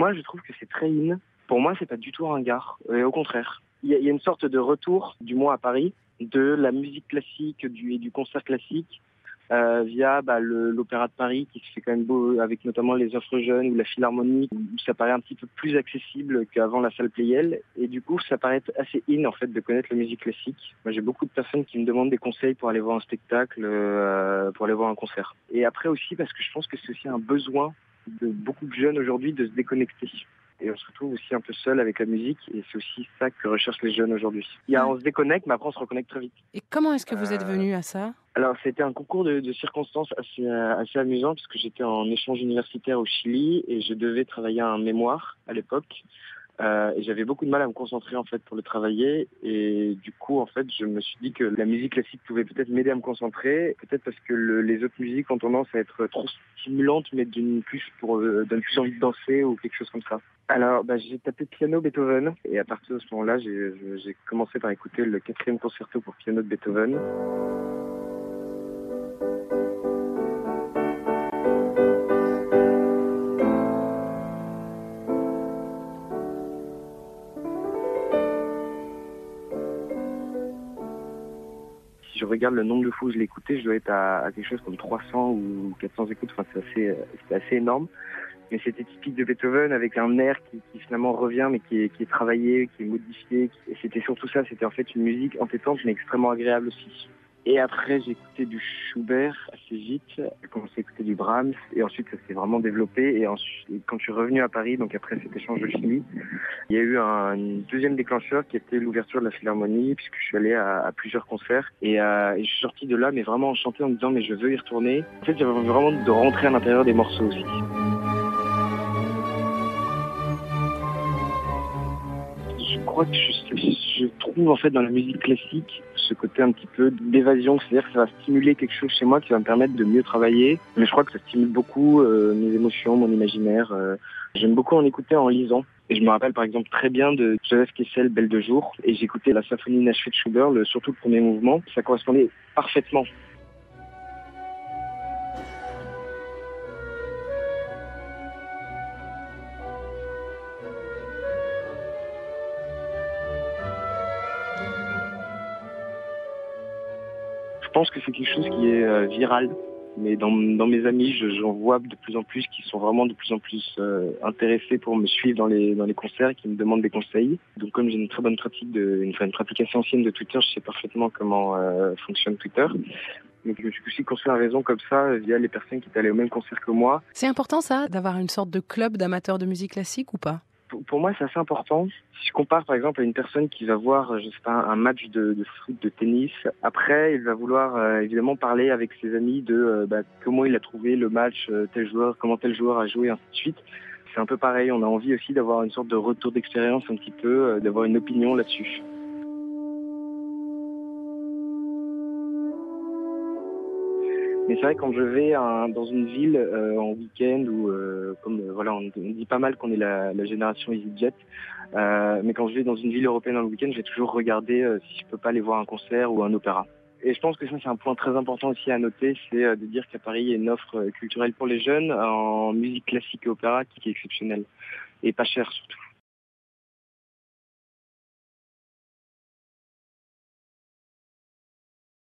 moi, je trouve que c'est très in. Pour moi, c'est pas du tout ringard. Au contraire. Il y a une sorte de retour, du moins à Paris, de la musique classique et du concert classique via l'Opéra de Paris qui se fait quand même beau avec notamment les offres jeunes ou la Philharmonie où ça paraît un petit peu plus accessible qu'avant la salle Pleyel et du coup ça paraît assez in en fait de connaître la musique classique. Moi j'ai beaucoup de personnes qui me demandent des conseils pour aller voir un spectacle, pour aller voir un concert. Et après aussi parce que je pense que c'est aussi un besoin de beaucoup de jeunes aujourd'hui de se déconnecter. Et on se retrouve aussi un peu seul avec la musique et c'est aussi ça que recherchent les jeunes aujourd'hui. On se déconnecte mais après on se reconnecte très vite. Et comment est-ce que vous êtes venu à ça ? Alors c'était un concours de circonstances assez amusant parce que j'étais en échange universitaire au Chili et je devais travailler un mémoire à l'époque. Et j'avais beaucoup de mal à me concentrer en fait pour le travailler et du coup en fait je me suis dit que la musique classique pouvait peut-être m'aider à me concentrer, peut-être parce que les autres musiques ont tendance à être trop stimulantes mais donne plus envie de danser ou quelque chose comme ça. Alors j'ai tapé piano Beethoven et à partir de ce moment-là j'ai commencé par écouter le 4e concerto pour piano de Beethoven. Si je regarde le nombre de fois où je l'ai écouté, je dois être à quelque chose comme 300 ou 400 écoutes. Enfin, c'est assez énorme. Mais c'était typique de Beethoven avec un air qui finalement revient, mais qui est travaillé, qui est modifié. Et c'était surtout ça. C'était en fait une musique entêtante, mais extrêmement agréable aussi. Et après, j'ai écouté du Schubert assez vite. J'ai commencé à écouter du Brahms. Et ensuite, ça s'est vraiment développé. Et ensuite, quand je suis revenu à Paris, donc après cet échange de chimie, il y a eu un deuxième déclencheur qui était l'ouverture de la Philharmonie, puisque je suis allé à plusieurs concerts. Et je suis sorti de là, mais vraiment enchanté en me disant, mais je veux y retourner. En fait, j'avais envie vraiment de rentrer à l'intérieur des morceaux aussi. Je crois que je trouve en fait dans la musique classique ce côté un petit peu d'évasion, c'est-à-dire que ça va stimuler quelque chose chez moi qui va me permettre de mieux travailler. Mais je crois que ça stimule beaucoup mes émotions, mon imaginaire. J'aime beaucoup en écouter en lisant. Et je me rappelle par exemple très bien de Joseph Kessel, Belle de jour. Et j'écoutais la symphonie inachevée de Schubert, surtout le premier mouvement. Ça correspondait parfaitement. Je pense que c'est quelque chose qui est viral. Mais dans mes amis, j'en vois de plus en plus qui sont vraiment de plus en plus intéressés pour me suivre dans les concerts et qui me demandent des conseils. Donc comme j'ai une très bonne pratique, une pratique assez ancienne de Twitter, je sais parfaitement comment fonctionne Twitter. Donc je me suis aussi construit un réseau comme ça via les personnes qui étaient allées au même concert que moi. C'est important ça, d'avoir une sorte de club d'amateurs de musique classique ou pas ? Pour moi, c'est assez important. Si je compare par exemple à une personne qui va voir, je sais pas, un match de foot, de tennis, après, il va vouloir évidemment parler avec ses amis de comment il a trouvé le match, tel joueur, comment tel joueur a joué, ainsi de suite. C'est un peu pareil. On a envie aussi d'avoir une sorte de retour d'expérience un petit peu, d'avoir une opinion là-dessus. Mais c'est vrai quand je vais dans une ville en week-end ou on dit pas mal qu'on est la génération EasyJet, mais quand je vais dans une ville européenne en week-end, j'ai toujours regardé si je peux pas aller voir un concert ou un opéra. Et je pense que ça c'est un point très important aussi à noter, c'est de dire qu'à Paris il y a une offre culturelle pour les jeunes en musique classique et opéra qui est exceptionnelle et pas chère surtout.